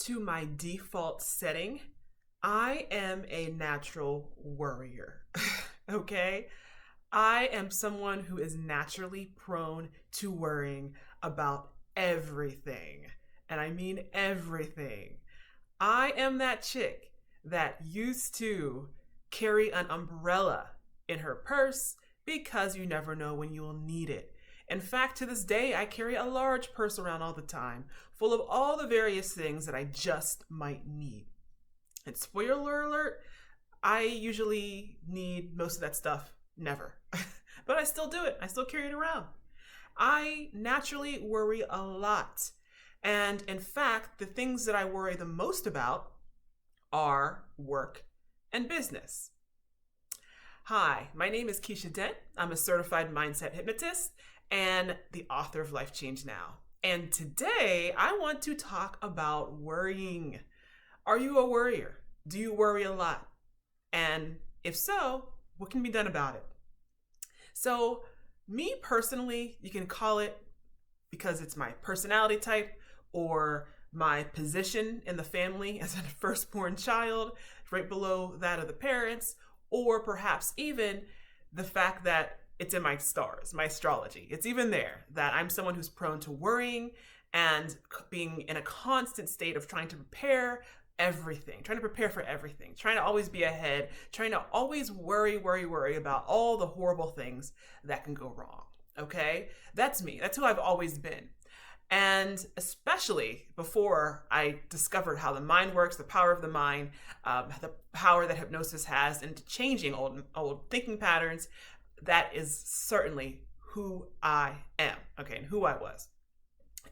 to my default setting, I am a natural worrier. Okay? I am someone who is naturally prone to worrying about everything. And I mean everything. I am that chick that used to carry an umbrella in her purse because you never know when you will need it. In fact, to this day, I carry a large purse around all the time, full of all the various things that I just might need. And spoiler alert, I usually need most of that stuff never. But I still do it. I still carry it around. I naturally worry a lot. And in fact, the things that I worry the most about are work and business. Hi, my name is Keisha Dent. I'm a certified mindset hypnotist and the author of Life Change Now. And today I want to talk about worrying. Are you a worrier? Do you worry a lot? And if so, what can be done about it? So, me personally, you can call it, because it's my personality type or my position in the family as a firstborn child, right below that of the parents, or perhaps even the fact that it's in my stars, my astrology. It's even there that I'm someone who's prone to worrying and being in a constant state of trying to prepare everything, trying to prepare for everything, trying to always be ahead, trying to always worry about all the horrible things that can go wrong. Okay? That's me. That's who I've always been. And especially before I discovered how the mind works, the power of the mind, the power that hypnosis has into changing old thinking patterns, that is certainly who I am, okay, and who I was.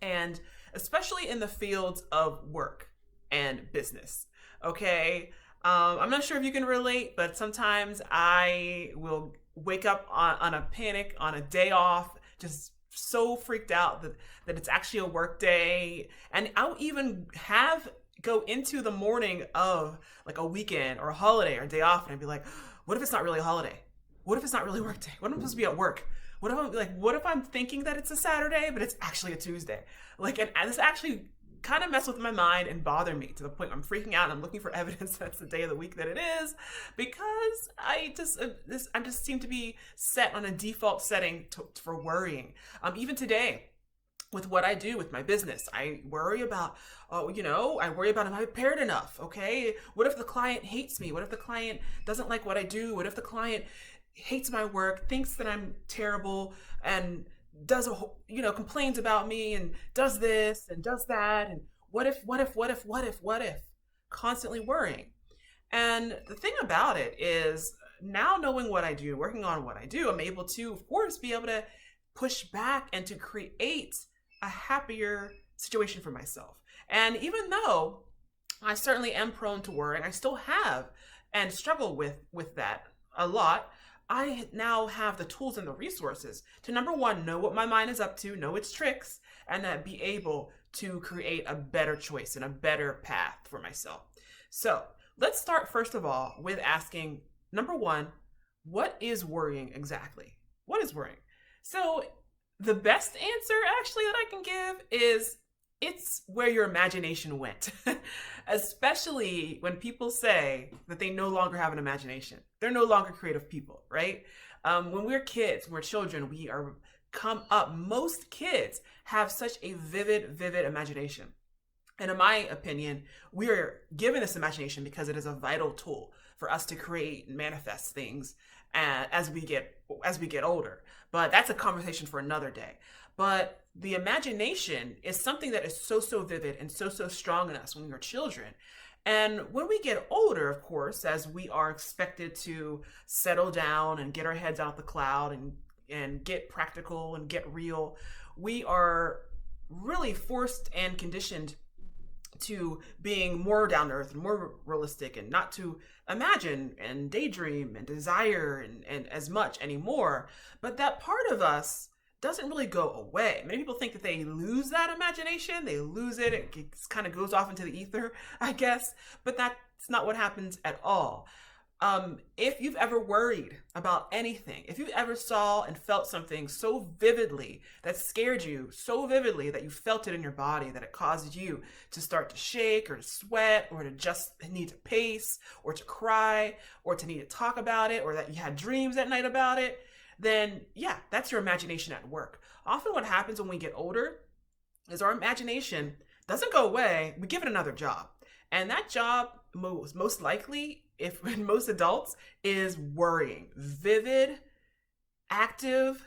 And especially in the fields of work and business, okay? I'm not sure if you can relate, but sometimes I will wake up on a panic, on a day off, just so freaked out that it's actually a work day. And I'll even go into the morning of like a weekend or a holiday or a day off, and I'd be like, what if it's not really a holiday? What if it's not really a work day? What if I'm supposed to be at work? What if I'm thinking that it's a Saturday, but it's actually a Tuesday? Like, and this actually kind of mess with my mind and bother me to the point I'm freaking out and I'm looking for evidence that's the day of the week that it is, because I just seem to be set on a default setting for worrying. Even today, with what I do with my business, I worry about, am I prepared enough? Okay. What if the client hates me? What if the client doesn't like what I do? What if the client hates my work, thinks that I'm terrible, and complains about me and does this and does that, and what if, constantly worrying. And the thing about it is, now knowing what I do, working on what I do, I'm able to, of course, be able to push back and to create a happier situation for myself. And even though I certainly am prone to worry, and I still have and struggle with that a lot, I now have the tools and the resources to, number one, know what my mind is up to, know its tricks, and be able to create a better choice and a better path for myself. So let's start, first of all, with asking, number one, what is worrying exactly? What is worrying? So the best answer actually that I can give is, it's where your imagination went. Especially when people say that they no longer have an imagination. They're no longer creative people, right? When we're kids, when we're children, most kids have such a vivid imagination. And in my opinion, we are given this imagination because it is a vital tool for us to create and manifest things as we get older. But that's a conversation for another day. But the imagination is something that is so vivid and so strong in us when we were children. And when we get older, of course, as we are expected to settle down and get our heads out the cloud and get practical and get real, we are really forced and conditioned to being more down to earth and more realistic, and not to imagine and daydream and desire and as much anymore. But that part of us doesn't really go away. Many people think that they lose that imagination, they lose it, it kind of goes off into the ether, I guess, but that's not what happens at all. If you've ever worried about anything, if you've ever saw and felt something so vividly that scared you so vividly that you felt it in your body, that it caused you to start to shake or to sweat or to just need to pace or to cry or to need to talk about it, or that you had dreams at night about it, then yeah, that's your imagination at work. Often what happens when we get older is our imagination doesn't go away, we give it another job. And that job, most likely, if in most adults, is worrying. Vivid, active,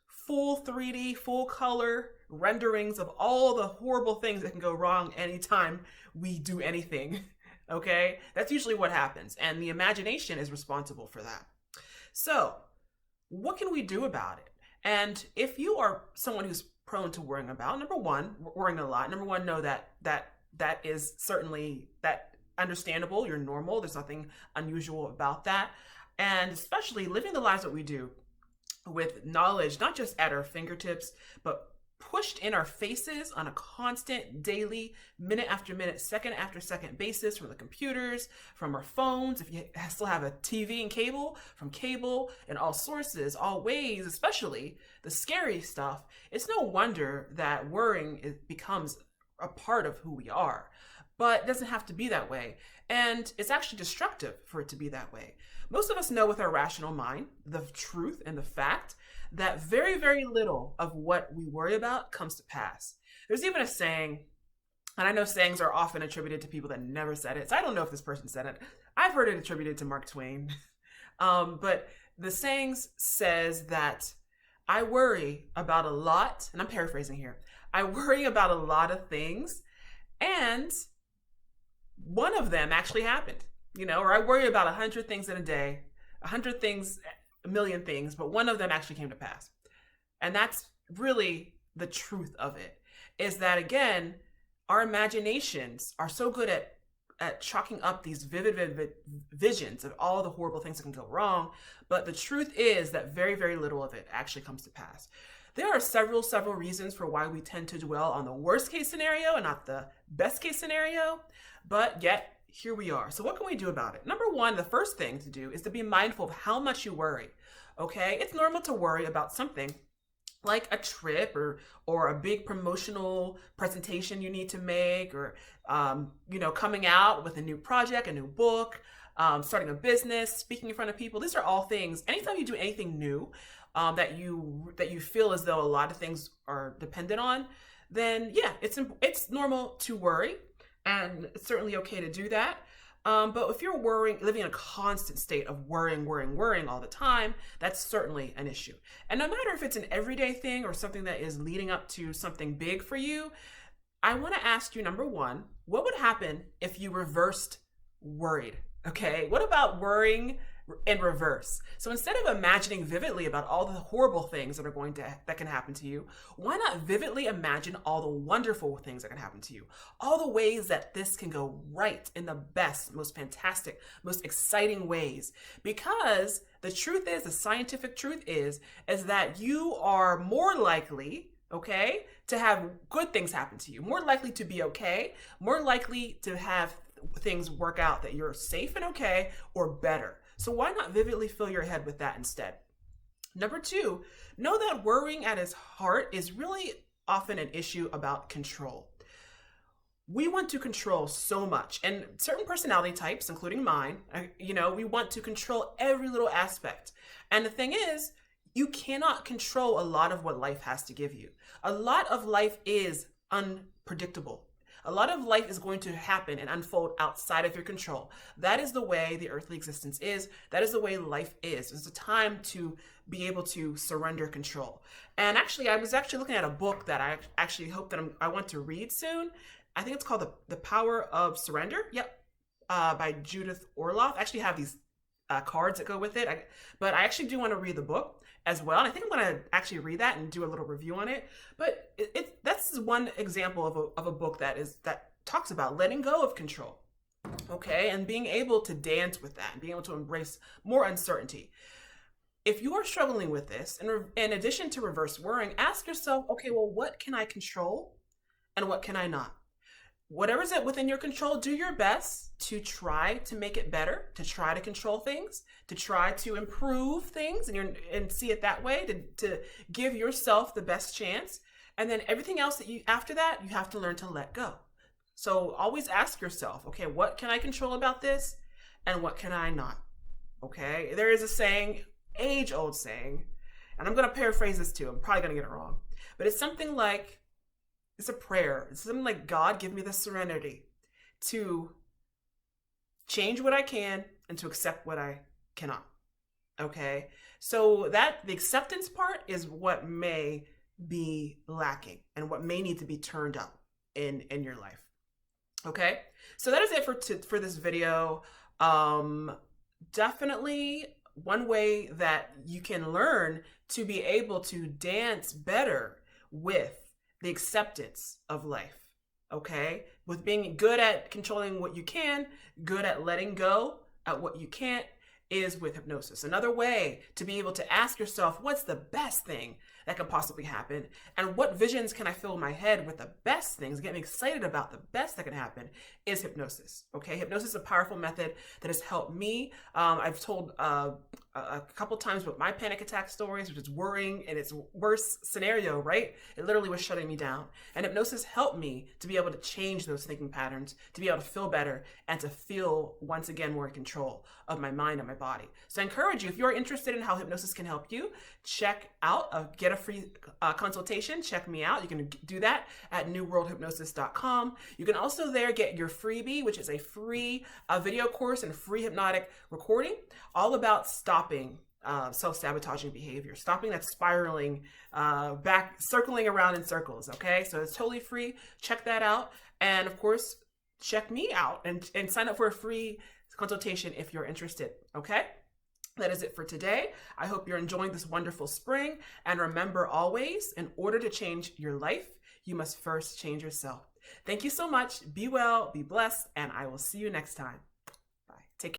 full 3D, full color renderings of all the horrible things that can go wrong anytime we do anything. Okay? That's usually what happens. And the imagination is responsible for that. So, what can we do about it? And if you are someone who's prone to worrying about, number one, worrying a lot, number one, know that is certainly that understandable. You're normal. There's nothing unusual about that. And especially living the lives that we do with knowledge, not just at our fingertips, but pushed in our faces on a constant, daily, minute after minute, second after second basis, from the computers, from our phones, if you still have a TV and cable, from cable and all sources, all ways, especially the scary stuff. It's no wonder that worrying becomes a part of who we are. But it doesn't have to be that way. And it's actually destructive for it to be that way. Most of us know with our rational mind the truth and the fact that very, very little of what we worry about comes to pass. There's even a saying, and I know sayings are often attributed to people that never said it, so I don't know if this person said it. I've heard it attributed to Mark Twain. But the sayings says that I worry about a lot, and I'm paraphrasing here, I worry about a lot of things, and one of them actually happened, or I worry about 100 things in a day, 100 things, a million things, but one of them actually came to pass. And that's really the truth of it, is that, again, our imaginations are so good at chalking up these vivid visions of all the horrible things that can go wrong. But the truth is that very, very little of it actually comes to pass. There are several reasons for why we tend to dwell on the worst case scenario and not the best case scenario, but yet here we are. So what can we do about it? Number one, the first thing to do is to be mindful of how much you worry. Okay? It's normal to worry about something like a trip or a big promotional presentation you need to make, or coming out with a new project, a new book, starting a business, speaking in front of people. These are all things. Anytime you do anything new, that you feel as though a lot of things are dependent on, then yeah, it's normal to worry, and it's certainly okay to do that. But if you're living in a constant state of worrying all the time, that's certainly an issue. And no matter if it's an everyday thing or something that is leading up to something big for you, I want to ask you, number one, what would happen if you reversed worried? Okay, what about worrying in reverse? So instead of imagining vividly about all the horrible things that can happen to you, why not vividly imagine all the wonderful things that can happen to you? All the ways that this can go right in the best, most fantastic, most exciting ways. Because the truth is, the scientific truth is that you are more likely, okay, to have good things happen to you, more likely to be okay, more likely to have things work out that you're safe and okay, or better. So why not vividly fill your head with that instead? Number two, know that worrying at its heart is really often an issue about control. We want to control so much, and certain personality types, including mine, we want to control every little aspect. And the thing is, you cannot control a lot of what life has to give you. A lot of life is unpredictable. A lot of life is going to happen and unfold outside of your control. That is the way the earthly existence is. That is the way life is. It's a time to be able to surrender control. And actually, I was looking at a book that I actually hope that I want to read soon. I think it's called The Power of Surrender. Yep. By Judith Orloff. I actually have these cards that go with it. But I actually do want to read the book as well. And I think I'm going to actually read that and do a little review on it. But that's one example of a book that talks about letting go of control. Okay. And being able to dance with that and being able to embrace more uncertainty. If you are struggling with this, and in addition to reverse worrying, ask yourself, okay, well, what can I control and what can I not? whatever's it within your control, do your best to try to make it better, to try to control things, to try to improve things, and see it that way, to give yourself the best chance. And then everything else that you after that, you have to learn to let go. So always ask yourself, okay, what can I control about this, and what can I not? Okay, there is a saying, age-old saying, and I'm going to paraphrase this too. I'm probably going to get it wrong, but it's something like, it's a prayer. It's something like, God, give me the serenity to change what I can and to accept what I cannot. Okay, so that the acceptance part is what may be lacking and what may need to be turned up in your life. Okay, so that is it for this video. Definitely one way that you can learn to be able to dance better with the acceptance of life, okay? With being good at controlling what you can, good at letting go at what you can't, is with hypnosis. Another way to be able to ask yourself, what's the best thing that could possibly happen? And what visions can I fill in my head with the best things, get me excited about the best that can happen, is hypnosis, okay? Hypnosis is a powerful method that has helped me. I've told a couple times about my panic attack stories, which is worrying in its worst scenario, right? It literally was shutting me down. And hypnosis helped me to be able to change those thinking patterns, to be able to feel better, and to feel once again more in control of my mind and my body. So I encourage you, if you're interested in how hypnosis can help you, check out, get a free consultation, check me out. You can do that at newworldhypnosis.com. You can also there get your freebie, which is a free video course and free hypnotic recording, all about stopping self-sabotaging behavior, stopping that spiraling back, circling around in circles, okay? So it's totally free. Check that out. And of course, check me out and sign up for a free consultation if you're interested, okay? That is it for today. I hope you're enjoying this wonderful spring. And remember always, in order to change your life, you must first change yourself. Thank you so much. Be well, be blessed, and I will see you next time.